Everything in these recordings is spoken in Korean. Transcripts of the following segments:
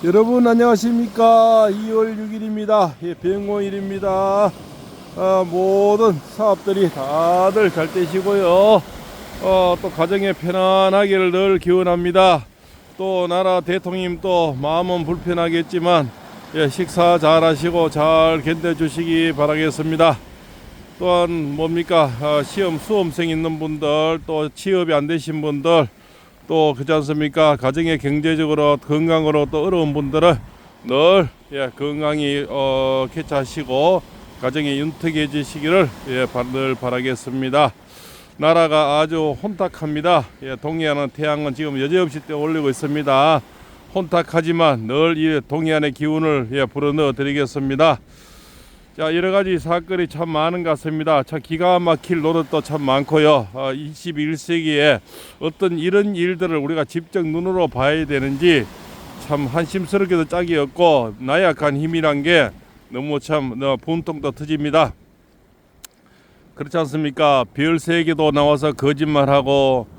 여러분 안녕하십니까. 2월 6일입니다. 병호일입니다. 모든 사업들이 다들 잘 되시고요. 또 가정에 편안하기를 늘 기원합니다. 또 나라 대통령 또 마음은 불편하겠지만 식사 잘 하시고 잘 견뎌주시기 바라겠습니다. 또한 뭡니까, 시험 수험생 있는 분들, 또 취업이 안 되신 분들, 또 그렇지 않습니까, 가정에 경제적으로 건강으로 또 어려운 분들은 늘 건강히 쾌차하시고 가정에 윤택해지시기를 늘 바라겠습니다. 나라가 아주 혼탁합니다. 동해안은 태양은 지금 여지없이 떠올리고 있습니다. 혼탁하지만 늘 이 동해안의 기운을 불어넣어 드리겠습니다. 자, 여러가지 사건이 참 많은 것 같습니다. 참 기가 막힐 노릇도 참 많고요. 21세기에 어떤 이런 일들을 우리가 직접 눈으로 봐야 되는지 참 한심스럽게도 짝이 없고 나약한 힘이란 게 너무 참 분통도 터집니다. 그렇지 않습니까? 별 3개도 나와서 거짓말하고,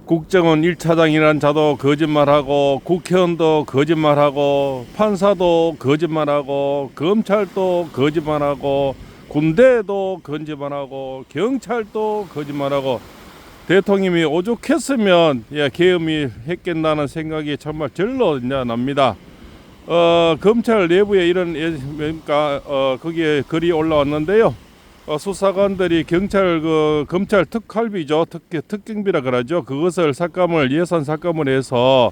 국정원 1차장이라는 자도 거짓말하고, 국회의원도 거짓말하고, 판사도 거짓말하고, 검찰도 거짓말하고, 군대도 거짓말하고, 경찰도 거짓말하고, 대통령이 오죽했으면 계엄이 했겠다는 생각이 정말 절로 납니다. 검찰 내부에 이런 그러니까 거기에 글이 올라왔는데요. 수사관들이 검찰 특활비죠, 특경비라 그러죠. 그것을 예산 삭감을 해서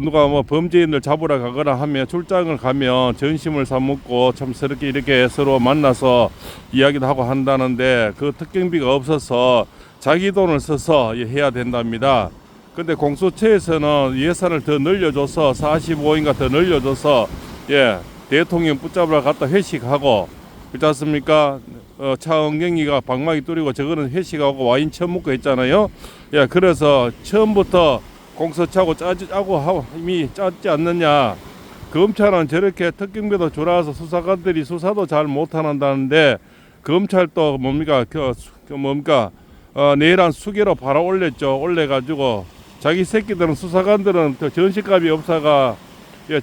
누가 뭐 범죄인을 잡으러 가거나 하면, 출장을 가면 전심을 사먹고 참스럽게 이렇게 서로 만나서 이야기도 하고 한다는데, 그 특경비가 없어서 자기 돈을 써서 해야 된답니다. 근데 공수처에서는 예산을 더 늘려줘서 45인가 더 늘려줘서 대통령 붙잡으러 갔다 회식하고, 그렇지 않습니까? 차은경이가 방망이 뚫리고 저거는 회식하고 와인 처음 먹고 했잖아요. 그래서 처음부터 공수처하고 짜고 이미 짰지 않느냐. 검찰은 저렇게 특경비도 줄어서 수사관들이 수사도 잘 못한다는데, 검찰도 내란 수계로 바로 올려가지고 자기 새끼들은, 수사관들은 전시값이 없어가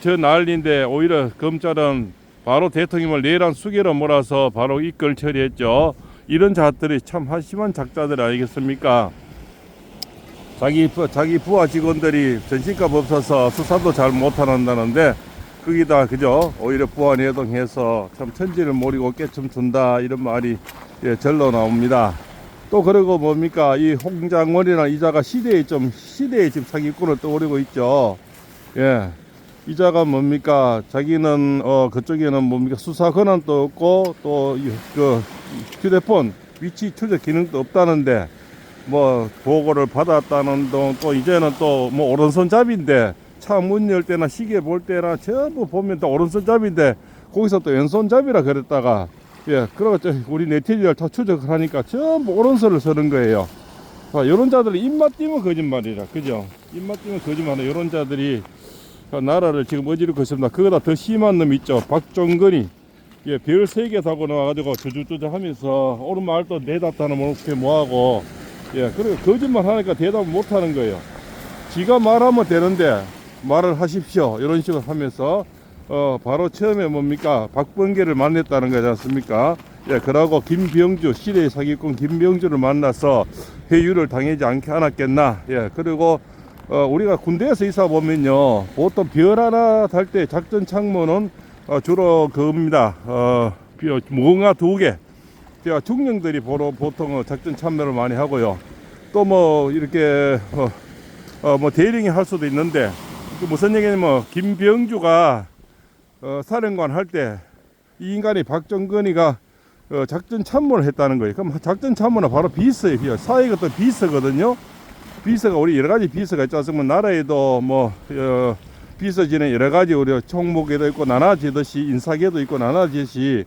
저 난리인데, 오히려 검찰은 바로 대통령을 내란 수계로 몰아서 바로 입걸 처리했죠. 이런 자들이 참 한심한 작자들 아니겠습니까? 자기 부하 직원들이 전신값 없어서 수사도 잘 못한다는데, 거기다 그죠? 오히려 부하 내동해서 참 천지를 모르고 깨춤 춘다, 이런 말이 절로 나옵니다. 또 그리고 뭡니까, 이 홍장원이나 이자가 시대에 지금 사기꾼을 떠오르고 있죠. 이자가 뭡니까, 자기는 그쪽에는 뭡니까, 수사 권한도 없고, 또 그 휴대폰 위치 추적 기능도 없다는데, 뭐 보고를 받았다는 또 이제는 또 뭐 오른손잡이인데, 차 문 열 때나 시계 볼 때나 전부 보면 또 오른손잡이인데, 거기서 또 왼손잡이라 그랬다가 그러고 우리 네티즌을 다 추적을 하니까 전부 오른손을 쓰는 거예요. 이런 자들이 입맛 띄면 거짓말이라, 그죠? 입맛 띄면 거짓말이라. 이런 자들이 나라를 지금 어지럽고 있습니다. 그거보다 더 심한 놈 있죠. 박종근이 별 3개 사고 나와가지고 주주주주 하면서 오른 말도 내답다는 이렇게 뭐하고, 그리고 거짓말 하니까 대답을 못하는 거예요. 지가 말하면 되는데 말을 하십시오, 이런 식으로 하면서 바로 처음에 뭡니까, 박범계를 만났다는 거지 않습니까? 그러고 김병주, 시대의 사기꾼 김병주를 만나서 회유를 당하지 않았겠나. 그리고 우리가 군대에서 있어 보면요, 보통 별 하나 달 때 작전 창문은 주로 그겁니다. 무궁화 2개. 중령들이 보통 작전 참여를 많이 하고요. 또 뭐 이렇게 뭐 대령이 할 수도 있는데, 무슨 얘기냐면, 김병주가 사령관 할 때 이 인간이 박정근이가 작전 참모를 했다는 거예요. 그럼 작전 참모는 바로 비서예요. 사회가 또 비서거든요. 비서가 우리 여러 가지 비서가 있지 않습니까? 나라에도 뭐 비서진에 여러 가지 우리 총무계도 있고 나눠지듯이, 인사계도 있고 나눠지듯이,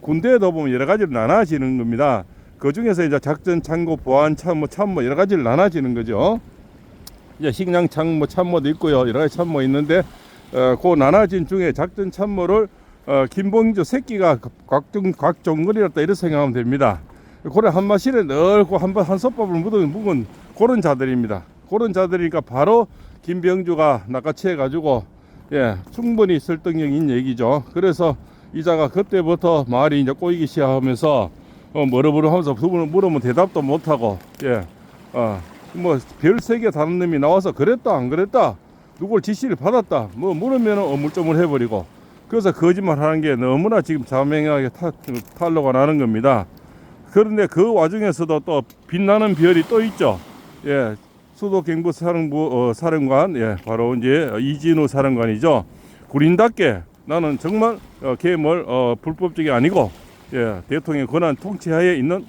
군대에도 보면 여러 가지로 나눠지는 겁니다. 그 중에서 이제 작전 참모, 보안 참모 여러 가지를 나눠지는 거죠. 이제 식량 참모도 있고요, 여러 가지 참모 있는데, 그 나눠진 중에 작전 참모를 김봉주 새끼가 곽종근이었다, 이렇게 생각하면 됩니다. 고래 한 마실에 넣고 한 솥밥을 묵은 그런 자들입니다. 그런 자들이니까 바로 김병주가 낚아채 가지고 예, 충분히 설득력인 얘기죠. 그래서 이자가 그때부터 말이 이제 꼬이기 시작하면서 뭐러뭐러하면서 그분은 물으면 대답도 못하고 예, 뭐 별세개 다른 놈이 나와서 그랬다 안 그랬다 누굴 지시를 받았다 뭐 물으면 어물쩡물 해버리고 그래서 거짓말하는 게 너무나 지금 자명하게 탄로가 나는 겁니다. 그런데 그 와중에서도 또 빛나는 별이 또 있죠. 예, 수도경보사령부 사령관, 예, 바로 이제 이진우 사령관이죠. 군인답게 나는 정말 계엄을 불법적이 아니고 예, 대통령 권한 통치하에 있는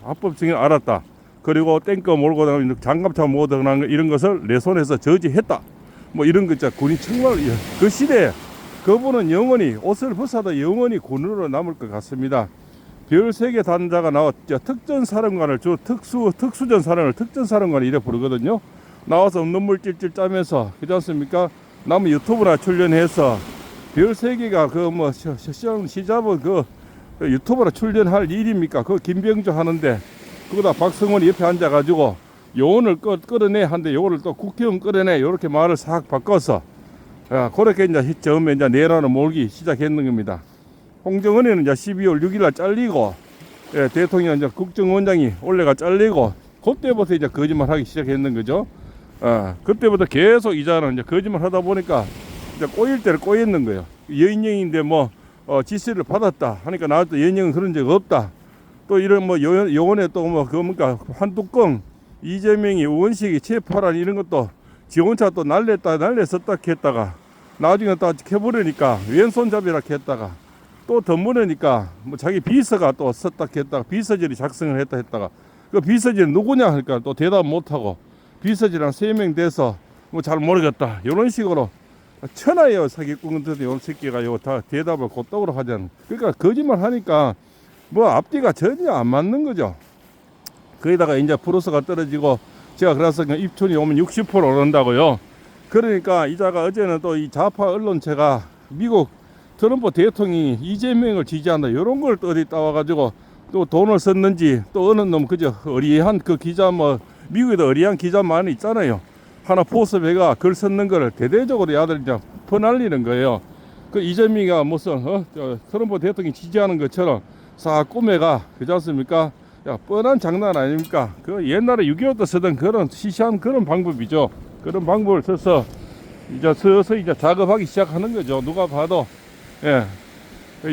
합법적인 알았다. 그리고 탱커 몰고 다니는 장갑차 몰고 다니는 이런 것을 내 손에서 저지했다. 뭐 이런 거 있죠. 군이 정말 예, 그 시대에 그분은 영원히 옷을 벗어도 영원히 군으로 남을 것 같습니다. 별 3개 단자가 나왔죠. 특전사령관을 특수전 사령을 특전사령관을 이래 부르거든요. 나와서 눈물 찔찔 짜면서 그렇지 않습니까? 남은 유튜브나 출연해서 별 3개가 그 뭐 시잡은 그 유튜브나 출연할 일입니까? 그 김병조 하는데 그거다 박성원이 옆에 앉아가지고 요원을 끌어내 한데 요거를 또 국회의원 끌어내 요렇게 말을 싹 바꿔서 그렇게 이제 처음에 이제 내란을 몰기 시작했는 겁니다. 홍정은이는 이제 12월 6일 날 잘리고 예, 대통령 이제 국정원장이 올해가 잘리고 그때부터 이제 거짓말 하기 시작했는 거죠. 그때부터 계속 이자는 이제 거짓말 하다 보니까 이제 꼬일 때를 꼬였는 거예요. 여인영인데 뭐 지시를 받았다 하니까 나도 여인영은 그런 적 없다. 또 이런 뭐 요원에 또 뭐 그뭡니까 한뚜껑 이재명이 우원식이 체포하라 이런 것도 지 혼자 또 날렸었다 했다가 나중에 또 캐버리니까 왼손잡이라 했다가 또 덤무르니까 뭐 자기 비서가 또 썼다 했다가 비서실이 작성을 했다가 그 비서실은 누구냐 하니까 또 대답 못하고 비서실이랑 3명 돼서 뭐 잘 모르겠다 이런 식으로 천하예요. 사기꾼들 이런 새끼가 요 다 대답을 곧떡으로 하잖아. 그러니까 거짓말 하니까 뭐 앞뒤가 전혀 안 맞는 거죠. 거기다가 이제 프로스가 떨어지고 제가 그래서 입춘이 오면 60% 오른다고요. 그러니까 이자가 어제는 또 이 좌파 언론체가 미국 트럼프 대통령이 이재명을 지지한다 이런 걸 또 어디 따와가지고 또 돈을 썼는지 또 어느 놈 그저 어리한 그 기자 뭐 미국에도 어리한 기자 많이 있잖아요. 하나 포스배가 글 썼는 거를 대대적으로 야들 이제 퍼날리는 거예요. 그 이재명이가 무슨 트럼프 대통령이 지지하는 것처럼 싹 꾸며가 그렇지 않습니까? 야, 뻔한 장난 아닙니까? 그 옛날에 6.25 때 쓰던 그런 시시한 그런 방법이죠. 그런 방법을 써서 이제 서서히 이제 작업하기 시작하는 거죠. 누가 봐도 예,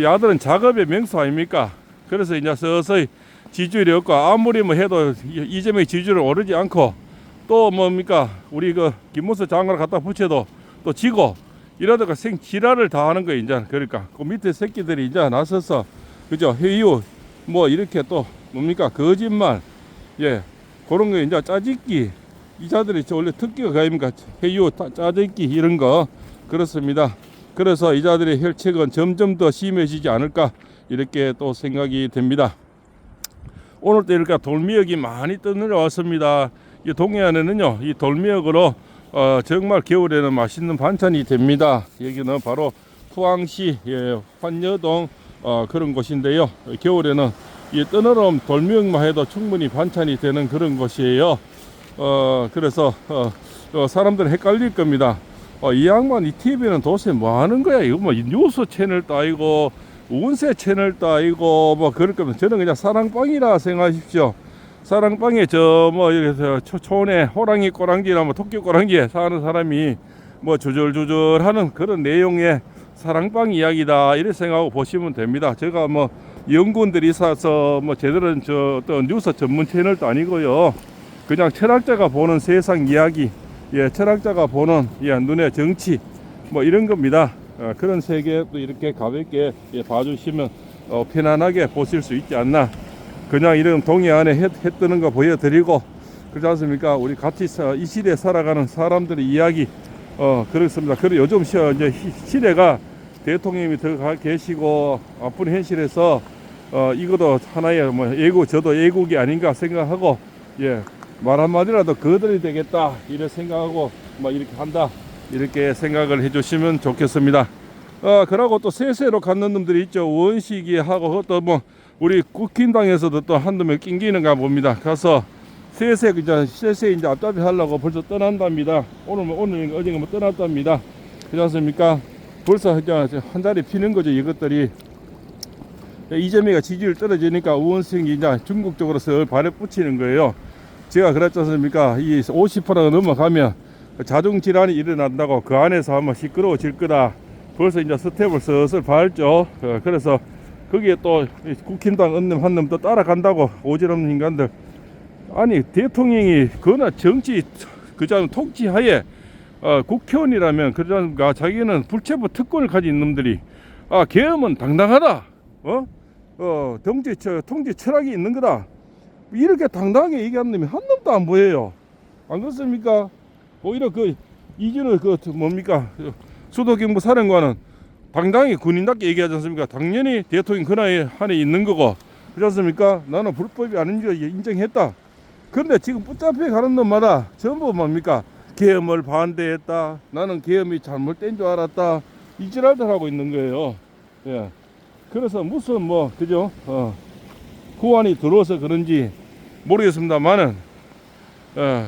야들은 작업의 명수 아닙니까? 그래서 이제 서서히 지지율이 없고 아무리 뭐 해도 이재명의 지지율을 오르지 않고 또 뭡니까? 우리 그 김문수 장관을 갖다 붙여도 또 지고 이러다가 생지랄을 다 하는 거예요. 이제 그러니까 그 밑에 새끼들이 이제 나서서 그죠? 회유 뭐 이렇게 또 뭡니까? 거짓말 예 그런 거 이제 짜집기 이자들이 원래 특기가 가입니까? 회유 짜집기 이런 거 그렇습니다. 그래서 이자들의 혈책은 점점 더 심해지지 않을까 이렇게 또 생각이 됩니다. 오늘 또 이렇게 돌미역이 많이 떠내려왔습니다. 이 동해안에는요 이 돌미역으로 정말 겨울에는 맛있는 반찬이 됩니다. 여기는 바로 포항시 환여동 그런 곳인데요. 겨울에는 이 떠내려온 돌미역만 해도 충분히 반찬이 되는 그런 곳이에요. 그래서 사람들은 헷갈릴 겁니다. 이 양반 이 TV는 도대체 뭐 하는 거야? 이거 뭐 뉴스 채널도 아니고 운세 채널도 아니고 뭐 그럴 거면 저는 그냥 사랑방이라 생각하십시오. 사랑방에 저 뭐 이렇게 초원에 호랑이 꼬랑지나 뭐 토끼 꼬랑지에 사는 사람이 뭐 주절주절하는 그런 내용의 사랑방 이야기다 이렇게 생각하고 보시면 됩니다. 제가 뭐 연구원들이 있어서 뭐 제대로 저 어떤 뉴스 전문 채널도 아니고요. 그냥 철학자가 보는 세상 이야기, 예, 철학자가 보는 눈의 정치 뭐 이런 겁니다. 그런 세계도 이렇게 가볍게 봐주시면 편안하게 보실 수 있지 않나. 그냥 이런 동해안에 해 뜨는 거 보여드리고 그렇지 않습니까? 우리 같이 이 시대에 살아가는 사람들의 이야기 그렇습니다. 그리고 요즘 이제 시대가 대통령이 더 계시고 아픈 현실에서 이것도 하나의 뭐 저도 애국이 아닌가 생각하고 말 한마디라도 거들이 되겠다 이렇게 생각하고 뭐 이렇게 한다 이렇게 생각을 해주시면 좋겠습니다. 그러고 또 세세로 갖는 놈들이 있죠. 원식이 하고 그것도 뭐 우리 국힘당에서도 또 한두 명 낑기는가 봅니다. 가서 세세 이제 앞잡이 하려고 벌써 떠난답니다. 오늘 어제가 뭐 떠났답니다. 그렇지 않습니까? 벌써 한 자리 피는 거죠. 이것들이 이재명이가 지지율 떨어지니까 우원승이 이제 중국 쪽으로 서 발에 붙이는 거예요. 제가 그랬지 않습니까? 이 50%가 넘어가면 자동 질환이 일어난다고, 그 안에서 한번 시끄러워질 거다. 벌써 이제 스텝을 슬슬 밟죠. 그래서 거기에 또 국힘당 은놈 한놈 또 따라간다고, 오지랖는 인간들. 아니 대통령이 그나 정치 그자는 통치하에 국회의원이라면 그러니까 자기는 불체포 특권을 가진 놈들이 계엄은 당당하다. 통치 철학이 있는 거다. 이렇게 당당하게 얘기하는 놈이 한 놈도 안 보여요. 안 그렇습니까? 오히려 그 이준호 뭡니까? 수도경보 사령관은 당당히 군인답게 얘기하지 않습니까? 당연히 대통령 권한에 한해 있는 거고, 그렇지 않습니까? 나는 불법이 아닌지 인정했다. 그런데 지금 붙잡혀 가는 놈마다 전부 뭡니까? 계엄을 반대했다. 나는 계엄이 잘못된 줄 알았다. 이 지랄들 하고 있는 거예요. 예. 그래서 무슨 그죠? 후환이 들어와서 그런지 모르겠습니다만은,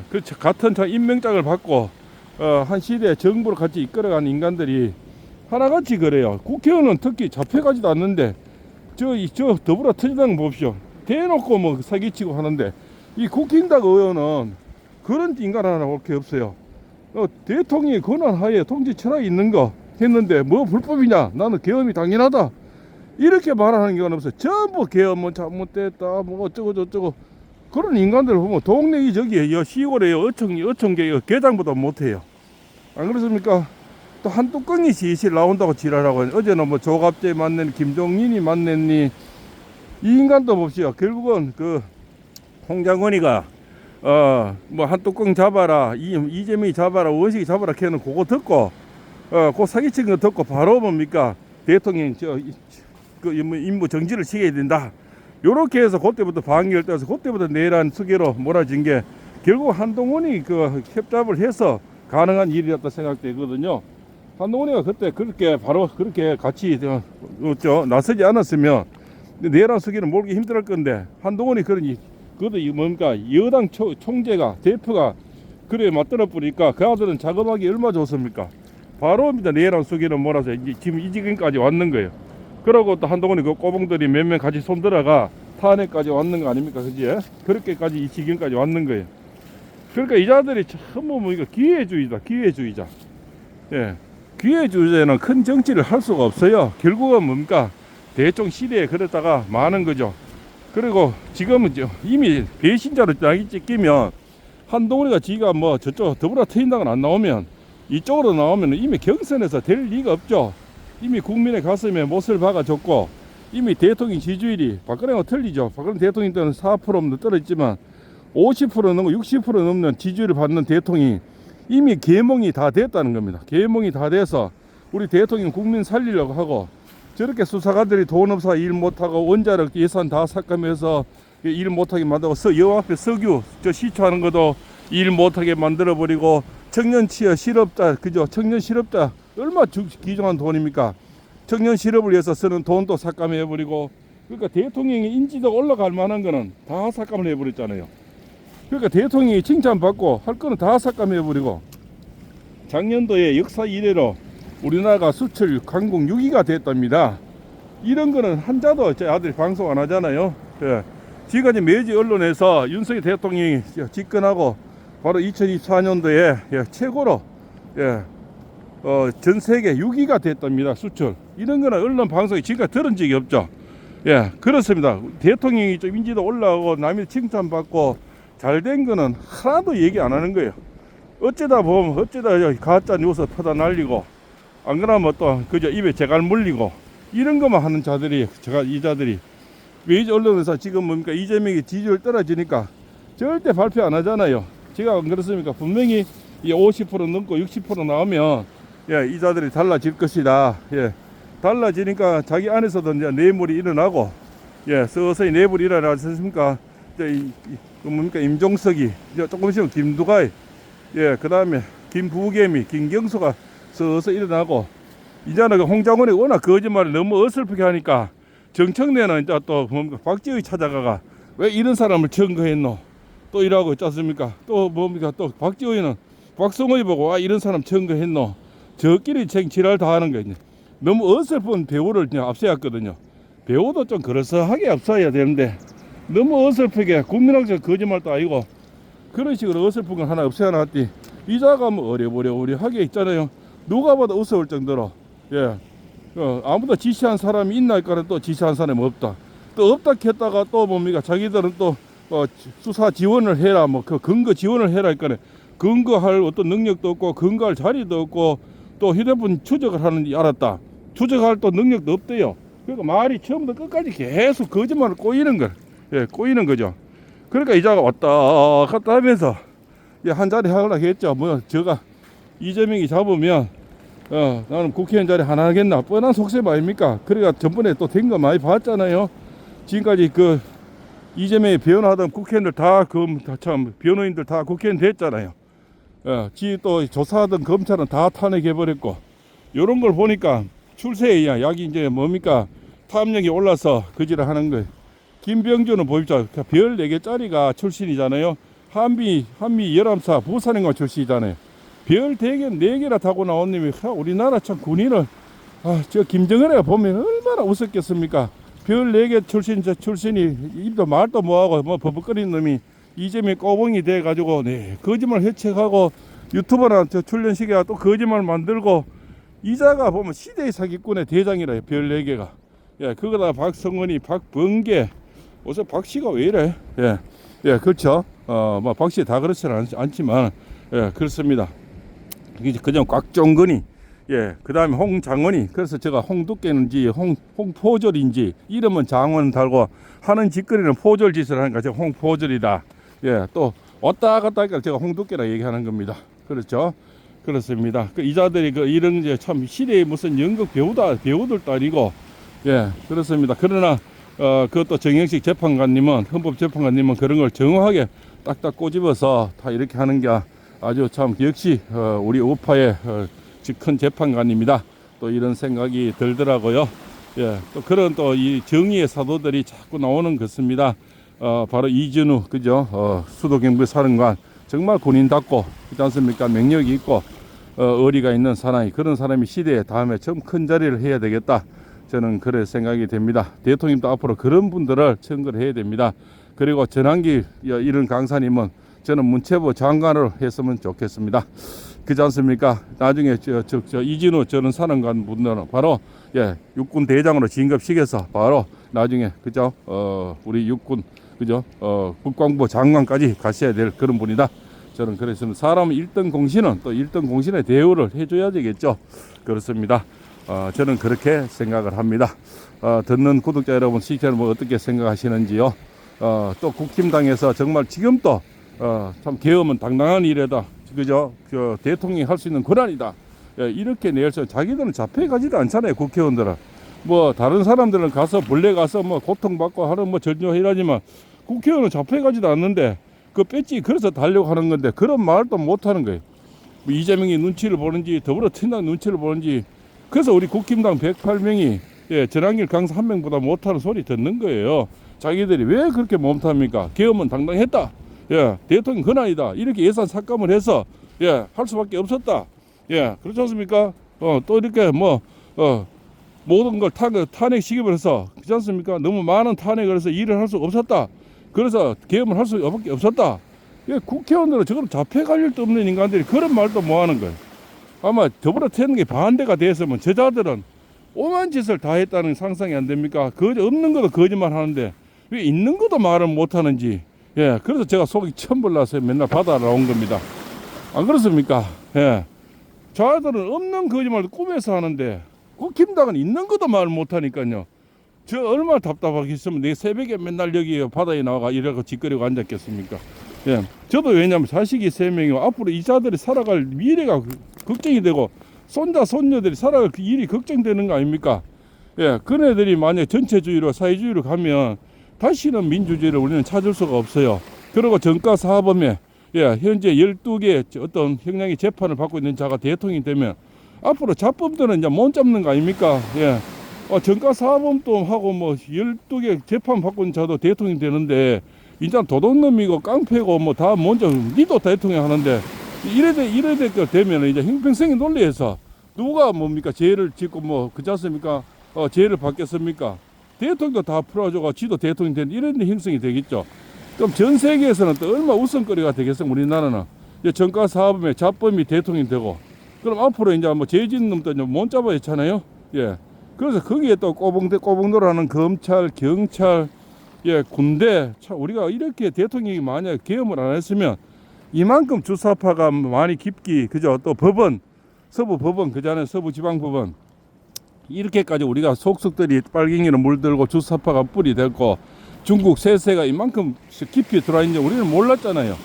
그 같은 임명장을 받고, 한 시대에 정부를 같이 이끌어가는 인간들이 하나같이 그래요. 국회의원은 특히 잡혀가지도 않는데, 저 더불어 터지는 거 봅시오. 대놓고 사기치고 하는데, 이 국힘당 의원은 그런 인간 하나 올 게 없어요. 대통령이 권한하에 통치 철학이 있는 거 했는데 뭐 불법이냐? 나는 계엄이 당연하다. 이렇게 말하는 경우는 없어요. 전부 계엄은 잘못됐다. 어쩌고 저쩌고. 그런 인간들 보면 동네 저기 시골에 어청계 계장보다 못해요. 안 그렇습니까? 또 한 뚜껑이 실실 나온다고 지랄하고, 어제는 조갑재 만낸 김종인이 만냈니, 이 인간도 봅시다. 결국은 그 홍장건이가 한 뚜껑 잡아라, 이재명이 잡아라, 원식이 잡아라 걔는 그거 듣고 그 사기친 거 듣고 바로 뭡니까? 대통령 그 임무 정지를 시켜야 된다. 요렇게 해서 그때부터 방위를 떠서 그때부터 내란 수계로 몰아진 게 결국 한동훈이 그 협잡을 해서 가능한 일이었다 생각되거든요. 한동훈이가 그때 그렇게 바로 그렇게 같이 나서지 않았으면 내란 수계를 몰기 힘들 건데, 한동훈이 그러니 그것도 뭡니까? 여당 총재가 대표가 그래 맞들어 보니까 그 아들은 작업하기 얼마 좋습니까? 바로 내란 수계를 몰아서 지금 이 지경까지 왔는 거예요. 그러고 또 한동훈이 그 꼬봉들이 몇 명 같이 손들어가 탄핵까지 왔는 거 아닙니까? 그지? 그렇게까지 이 지경까지 왔는 거예요. 그러니까 이 자들이 전부 기회주의자. 예. 기회주의자는 큰 정치를 할 수가 없어요. 결국은 뭡니까? 대충 시대에 그랬다가 마는 거죠. 그리고 지금은 이미 배신자로 낙이 찍히면, 한동훈이가 지가 저쪽 더불어 트인당은 안 나오면 이쪽으로 나오면 이미 경선에서 될 리가 없죠. 이미 국민의 가슴에 못을 박아줬고, 이미 대통령 지지율이 박근혜와 틀리죠. 박근혜 대통령 때는 4% 떨어졌지만 50% 넘고 60% 넘는 지지율을 받는 대통령이 이미 계몽이 다 됐다는 겁니다. 계몽이 다 돼서 우리 대통령 국민 살리려고 하고, 저렇게 수사관들이 돈 없어 일 못하고 원자력 예산 다 삭감해서 일 못하게 만들고, 여 앞에 석유 시초하는 것도 일 못하게 만들어버리고, 청년 취업 실업자, 그죠? 청년 실업자 얼마 기정한 돈입니까? 청년 실업을 위해서 쓰는 돈도 삭감해버리고, 그러니까 대통령의 인지도가 올라갈 만한 거는 다 삭감을 해버렸잖아요. 그러니까 대통령이 칭찬받고 할 거는 다 삭감해버리고, 작년도에 역사 이래로 우리나라가 수출 강국 6위가 됐답니다. 이런 거는 한자도 제 아들이 방송 안 하잖아요. 예. 지금까지 매주 언론에서 윤석열 대통령이 집권하고 바로 2024년도에 최고로 전 세계 6위가 됐답니다. 수출. 이런 거는 언론 방송에 지금까지 들은 적이 없죠. 예, 그렇습니다. 대통령이 좀 인지도 올라오고 남이 칭찬받고 잘 된 거는 하나도 얘기 안 하는 거예요. 어쩌다 가짜 뉴스 퍼다 날리고, 안 그러면 또 그저 입에 재갈 물리고, 이런 것만 하는 자들이, 이 자들이 외지 언론에서 지금 뭡니까? 이재명이 지지율 떨어지니까 절대 발표 안 하잖아요. 제가 안 그렇습니까? 분명히 50% 넘고 60% 나오면 이 자들이 달라질 것이다. 달라지니까 자기 안에서도 이제 내물이 일어나고, 서서히 내물이 일어나지 않습니까? 뭡니까? 임종석이, 조금 있으면 김두가이, 그 다음에 김부겸이, 김경수가 서서히 일어나고, 이제는 홍장원이 워낙 거짓말을 너무 어설프게 하니까 정청래는 이제 또 뭡니까? 박지의 찾아가가 왜 이런 사람을 청거했노? 또 이러고 있지 않습니까? 또 뭡니까? 또 박지의는 박성의 보고 이런 사람 청거했노? 저끼리 지랄 다 하는 거예요. 너무 어설픈 배우를 앞세웠거든요. 배우도 좀 그럴싸하게 앞서야 되는데 너무 어설프게 국민학적 거짓말도 아니고 그런 식으로 어설픈 건 하나 없애놨디. 이자가 뭐 어려하게 있잖아요. 누가 봐도 어서울 정도로. 예. 아무도 지시한 사람이 있나 할까는 또 지시한 사람이 없다. 또 없다 했다가 또 뭡니까? 자기들은 또 수사 지원을 해라, 뭐 그 근거 지원을 해라 할까는 근거할 어떤 능력도 없고 근거할 자리도 없고 또 휴대폰 추적을 하는지 알았다. 추적할 또 능력도 없대요. 그러니까 말이 처음부터 끝까지 계속 거짓말을 꼬이는 걸, 예, 꼬이는 거죠. 그러니까 이자가 왔다 갔다 하면서 한 자리 하려고 했죠. 뭐 제가 이재명이 잡으면 나는 국회의원 자리 하나 하겠나 뻔한 속셈 아닙니까? 그러니까 전번에 또 된 거 많이 봤잖아요. 지금까지 그 이재명이 변호하던 국회의원들 참 변호인들 다 국회의원 됐잖아요. 지 또 조사하던 검찰은 다 탄핵해버렸고 이런 걸 보니까 출세야 약이 이제 뭡니까? 탐욕이 올라서 그지를 하는 거예요. 김병준은 보입죠? 별 4개짜리가 출신이잖아요. 한미 열암사 부산행관 출신이잖아요. 별 대견 4개나 타고 나온 님이 우리나라 참 군인을 저 김정은이가 보면 얼마나 웃었겠습니까? 별 4개 출신이 입도 말도 뭐하고 뭐 버벅거리는 놈이 이재명 꼬봉이 돼가지고 거짓말 해책하고 유튜버나 저 출연시계가 또 거짓말 만들고 이자가 보면 시대의 사기꾼의 대장이라 별 4개가. 예, 그거다 박성원이 박범계 어서 박씨가 왜 이래? 예, 그렇죠. 뭐 박씨 다 그렇지는 않지만 예, 그렇습니다. 그냥 곽종근이 예, 그 다음에 홍장원이 그래서 제가 홍두깨인지 홍포졸인지 이름은 장원 달고 하는 짓거리는 포졸 짓을 하니까 제가 홍포졸이다. 예, 또 왔다 갔다 하니까 제가 홍두깨라 얘기하는 겁니다. 그렇죠. 그렇습니다. 그 이자들이 이런 이제 참 시대의 무슨 연극 배우들도 아니고 예, 그렇습니다. 그러나 그것도 정영식 재판관님은 헌법재판관님은 그런 걸 정확하게 딱딱 꼬집어서 다 이렇게 하는 게 아주 참 역시 우리 우파의 큰 재판관입니다. 또 이런 생각이 들더라고요. 예, 또 그런 또 이 정의의 사도들이 자꾸 나오는 것입니다. 바로 이준우 그죠? 수도경비 사령관 정말 군인답고 그렇지 않습니까? 명력이 있고 의리가 있는 사나이 그런 사람이 시대에 다음에 좀 큰 자리를 해야 되겠다. 저는 그래 생각이 됩니다. 대통령도 앞으로 그런 분들을 청구를 해야 됩니다. 그리고 전환길 이런 강사님은 저는 문체부 장관으로 했으면 좋겠습니다. 그렇지 않습니까? 나중에 이진우 저런 사령관 분들은 바로 예, 육군 대장으로 진급시켜서 바로 나중에 그죠? 우리 육군 그죠? 국방부 장관까지 가셔야 될 그런 분이다. 저는 그래서 사람 1등 공신은 또 1등 공신의 대우를 해줘야 되겠죠. 그렇습니다. 저는 그렇게 생각을 합니다. 듣는 구독자 여러분, 시청자 여러분 어떻게 생각하시는지요? 또 국힘당에서 정말 지금도 참 계엄은 당당한 일이다. 그죠? 대통령이 할 수 있는 권한이다. 예, 이렇게 내서 자기들은 잡혀가지도 않잖아요. 국회의원들은. 뭐 다른 사람들은 가서 본래 가서 뭐 고통받고 하는 뭐 전조해라지만 국회의원은 잡혀가지도 않는데 그 뺐지 그래서 달려고 하는 건데 그런 말도 못 하는 거예요. 뭐 이재명이 눈치를 보는지 더불어민주당 눈치를 보는지 그래서 우리 국힘당 108명이 예, 전환길 강사 한 명보다 못하는 소리 듣는 거예요. 자기들이 왜 그렇게 못합니까? 계엄은 당당했다. 예, 대통령 권한이다. 이렇게 예산 삭감을 해서 예, 할 수밖에 없었다. 예, 그렇지 않습니까? 또 이렇게 모든 걸 탄핵시켜버려서 그렇지 않습니까? 너무 많은 탄핵을 해서 일을 할 수 없었다. 그래서 계엄을 할 수밖에 없었다. 예, 국회의원들은 저걸 잡혀갈 일도 없는 인간들이 그런 말도 뭐 하는 거예요. 아마 더불어태는 게 반대가 됐으면 저자들은 오만 짓을 다 했다는 상상이 안 됩니까? 없는 것도 거짓말 하는데 왜 있는 것도 말을 못 하는지. 예, 그래서 제가 속이 천불 나서 맨날 바다 나온 겁니다. 안 그렇습니까? 예. 저들은 없는 거짓말도 꿈에서 하는데 국힘당은 있는 것도 말을 못 하니까요. 저 얼마나 답답하겠으면 내 새벽에 맨날 여기 바다에 나와가 이러고 짓거리고 앉았겠습니까? 예. 저도 왜냐면 자식이 3명이고 앞으로 이자들이 살아갈 미래가 걱정이 되고 손자 손녀들이 살아갈 그 일이 걱정되는 거 아닙니까? 예. 그네들이 만약 전체주의로 사회주의로 가면 다시는 민주주의를 우리는 찾을 수가 없어요. 그리고 정가 사범에 예, 현재 12개 어떤 형량의 재판을 받고 있는 자가 대통령이 되면 앞으로 자범들은 이제 못 잡는 거 아닙니까? 예. 정가 사범도 하고 뭐 12개 재판 받고 있는 자도 대통령이 되는데 이제 도둑놈이고 깡패고 뭐 다 먼저 니도 대통령 하는데 이래 되면 이제 형평성의 논리에서 누가 뭡니까 죄를 짓고 뭐 그렇지 않습니까? 죄를 받겠습니까? 대통령도 다 풀어줘가 지도 대통령 된 이런 형성이 되겠죠. 그럼 전 세계에서는 또 얼마 웃음거리가 되겠어 우리나라는. 이제 정가 사업의 자범이 대통령이 되고 그럼 앞으로 이제 뭐 죄 짓는 놈도 못 잡아야 했잖아요. 예. 그래서 거기에 또 꼬봉돌아는 검찰, 경찰, 예, 군대. 참 우리가 이렇게 대통령이 만약 계엄을 안 했으면 이만큼 주사파가 많이 깊기 그죠. 또 법원, 서부 법원 그전에 서부 지방 법원 이렇게까지 우리가 속속들이 빨갱이로 물들고 주사파가 뿌리 됐고 중국 세세가 이만큼 깊이 들어와 있는지 우리는 몰랐잖아요.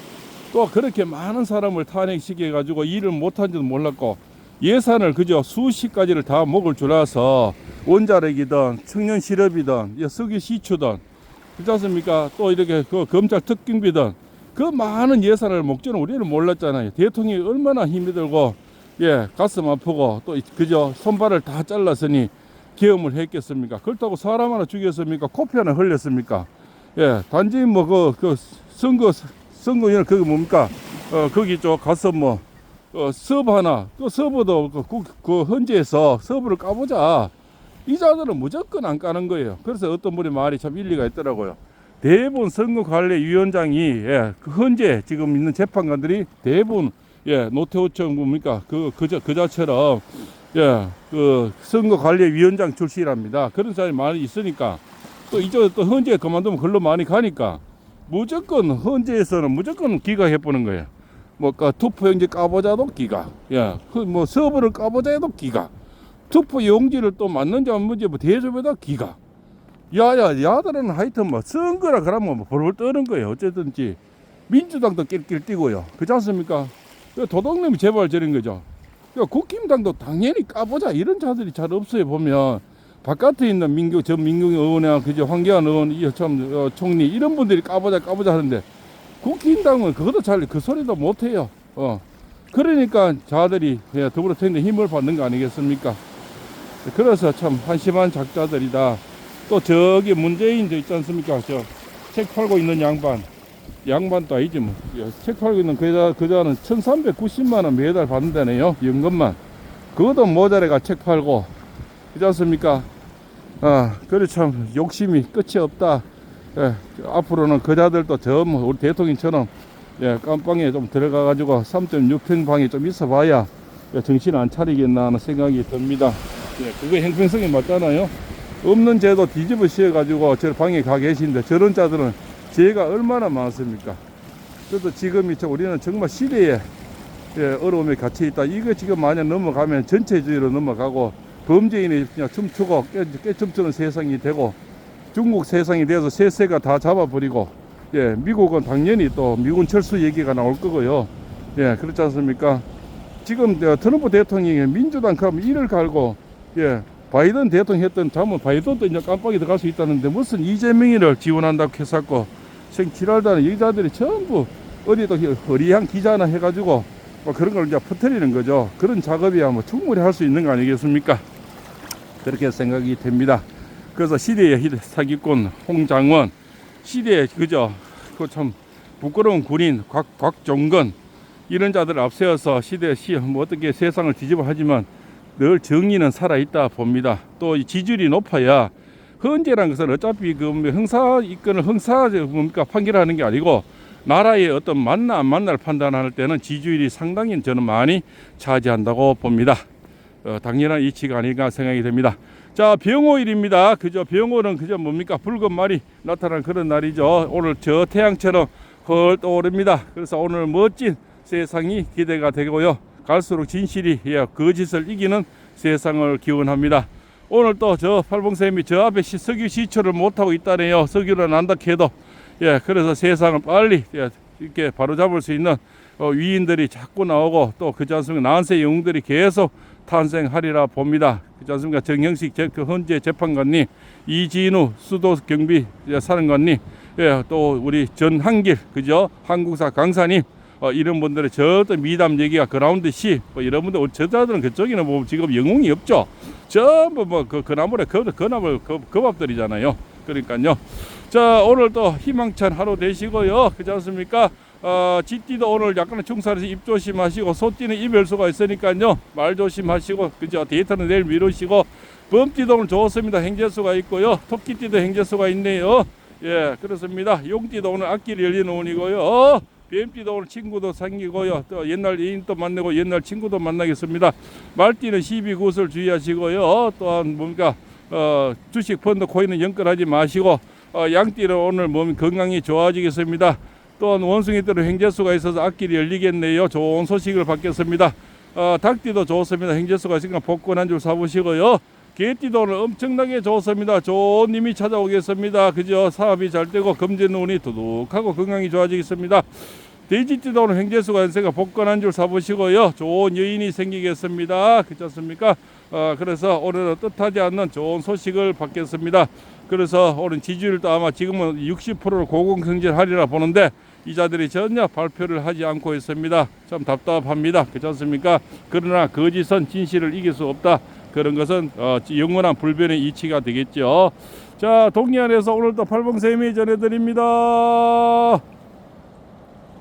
또 그렇게 많은 사람을 탄핵시켜 가지고 일을 못한지도 몰랐고 예산을 그저 수십 가지를 다 먹을 줄 알아서 원자력이든 청년 실업이든 석유 시추든 그렇지 않습니까? 또 이렇게 그 검찰 특경비든 그 많은 예산을 먹지는 우리는 몰랐잖아요. 대통령이 얼마나 힘이 들고 예 가슴 아프고 또 그저 손발을 다 잘랐으니 계엄을 했겠습니까? 그렇다고 사람 하나 죽였습니까? 코피 하나 흘렸습니까? 예 단지 뭐 그 선거위원 그게 뭡니까? 거기 저 가서 뭐 서버 하나 또 서버도 그 헌재에서 서버를 까보자. 이 자들은 무조건 안 까는 거예요. 그래서 어떤 분이 말이 참 일리가 있더라고요. 대부분 선거관리위원장이 예, 그 헌재 지금 있는 재판관들이 대부분 예, 노태우청 뭡니까 그자처럼 예, 그 선거관리위원장 출신이랍니다. 그런 사람이 많이 있으니까 또 이쪽 또 헌재 그만두면 글로 많이 가니까 무조건 헌재에서는 무조건 기각해 보는 거예요. 뭐 투표용지 까보자도 기각, 예, 뭐 서버를 까보자 해도 기각, 투표용지를 또 맞는지 안 맞는지 뭐 대접에다 기각. 야들은 하여튼 뭐 선거라 그러면 뭐 벌벌 떠는 거예요. 어쨌든지 민주당도 낄낄 뛰고요. 그렇지 않습니까? 도덕님이 제발 저런 거죠. 국힘당도 당연히 까보자 이런 자들이 잘 없어요. 보면 바깥에 있는 민경 의원이나 그저 황교안 의원, 총리 이런 분들이 까보자 하는데 국힘당은 그것도 잘 그 소리도 못 해요. 그러니까 자들이 더불어통일에 힘을 받는 거 아니겠습니까? 그래서 참 한심한 작자들이다. 또 저기 문재인도 있지 않습니까? 저 책 팔고 있는 양반도 아니지 뭐. 책 팔고 있는 그자는 1390만 원 매달 받는다네요. 연금만. 그것도 모자래가 책 팔고. 그렇지 않습니까? 그래 참 욕심이 끝이 없다. 예, 앞으로는 그자들도 우리 대통령처럼 예, 깜빵에 좀 들어가 가지고 3.6평 방에 좀 있어 봐야 정신 안 차리겠나 하는 생각이 듭니다. 예, 그거 형평성이 맞잖아요. 없는 죄도 뒤집어 씌워 가지고 저 방에 가 계신데 저런 자들은 죄가 얼마나 많습니까? 그래도 지금 우리는 정말 시대에 예, 어려움에 갇혀 있다. 이거 지금 만약 넘어가면 전체주의로 넘어가고 범죄인이 그냥 춤추고 깨춤추는 세상이 되고 중국 세상이 돼서 세세가 다 잡아버리고 예, 미국은 당연히 또 미군 철수 얘기가 나올 거고요. 예, 그렇지 않습니까? 지금 트럼프 대통령이 민주당 가면 이를 갈고 예, 바이든 대통령 했던 자면 바이든도 이제 깜빡이 들어갈 수 있다는데 무슨 이재명이를 지원한다고 해서고 생지랄다는 여자들이 전부 어디도 허리한 기자나 해가지고 뭐 그런 걸 이제 퍼뜨리는 거죠. 그런 작업이야 뭐 충분히 할 수 있는 거 아니겠습니까? 그렇게 생각이 됩니다. 그래서 시대의 사기꾼 홍장원, 시대의 그저 그 참 부끄러운 군인 곽종건 이런 자들을 앞세워서 시대의 뭐 어떻게 세상을 뒤집어 하지만 늘 정의는 살아있다 봅니다. 또 지지율이 높아야 헌재라는 것은 어차피 그 형사 이건을 뭡니까 판결하는 게 아니고 나라의 어떤 맞나 안 맞나를 판단할 때는 지지율이 상당히 저는 많이 차지한다고 봅니다. 당연한 이치가 아닌가 생각이 됩니다. 자, 병호일입니다. 그저 병호는 그저 뭡니까 붉은 말이 나타나는 그런 날이죠. 오늘 저 태양처럼 헐 떠오릅니다. 그래서 오늘 멋진 세상이 기대가 되고요. 갈수록 진실이 거짓을 이기는 세상을 기원합니다. 오늘 또 저 팔봉쌤이 저 앞에 석유 시초를 못하고 있다네요. 석유를 난다 해도 그래서 세상을 빨리 이렇게 바로잡을 수 있는 위인들이 자꾸 나오고 또 그렇지 않습니까? 난세 영웅들이 계속 탄생하리라 봅니다. 그렇지 않습니까? 정형식 헌재 재판관님, 이진우 수도경비 사령관님, 또 우리 전한길 그죠? 한국사 강사님 이런 분들의 저도 미담 얘기가 그라운드 C 뭐 이런 분들 저자들은 그쪽에는 뭐 지금 영웅이 없죠. 전부 뭐 그나물에 그나물 그밥들이잖아요. 그러니까요. 자, 오늘 또 희망찬 하루 되시고요. 그렇지 않습니까? 쥐띠도 오늘 약간 충살에서 입 조심하시고, 소띠는 이별수가 있으니까요 말 조심하시고, 그죠? 데이터는 내일 미루시고, 범띠도 오늘 좋습니다. 행재수가 있고요. 토끼띠도 행재수가 있네요. 예, 그렇습니다. 용띠도 오늘 앞길이 열리는 운이고요. 뱀띠도 오늘 친구도 생기고요. 또 옛날 애인도 만나고 옛날 친구도 만나겠습니다. 말띠는 시비 구슬 주의하시고요. 또한 뭡니까 주식 펀드 코인은 연결하지 마시고, 양띠는 오늘 몸 건강이 좋아지겠습니다. 또한 원숭이들은 행재수가 있어서 앞길이 열리겠네요. 좋은 소식을 받겠습니다. 닭띠도 좋습니다. 행재수가 있으니까 복권 한 줄 사보시고요. 개띠도 오늘 엄청나게 좋습니다. 좋은 님이 찾아오겠습니다. 그죠? 사업이 잘 되고 금전 운이 두둑하고 건강이 좋아지겠습니다. 돼지띠도 오늘 행재수가 있으니까 복권 한 줄 사보시고요. 좋은 여인이 생기겠습니다. 그렇지 않습니까? 그래서 오늘은 뜻하지 않는 좋은 소식을 받겠습니다. 그래서 오늘 지지율도 아마 지금은 60%를 고공승진하리라 보는데, 이자들이 전혀 발표를 하지 않고 있습니다. 참 답답합니다. 그렇지 않습니까? 그러나 거짓은 진실을 이길 수 없다. 그런 것은 영원한 불변의 이치가 되겠죠. 자, 동해안에서 오늘도 팔봉세미 전해드립니다.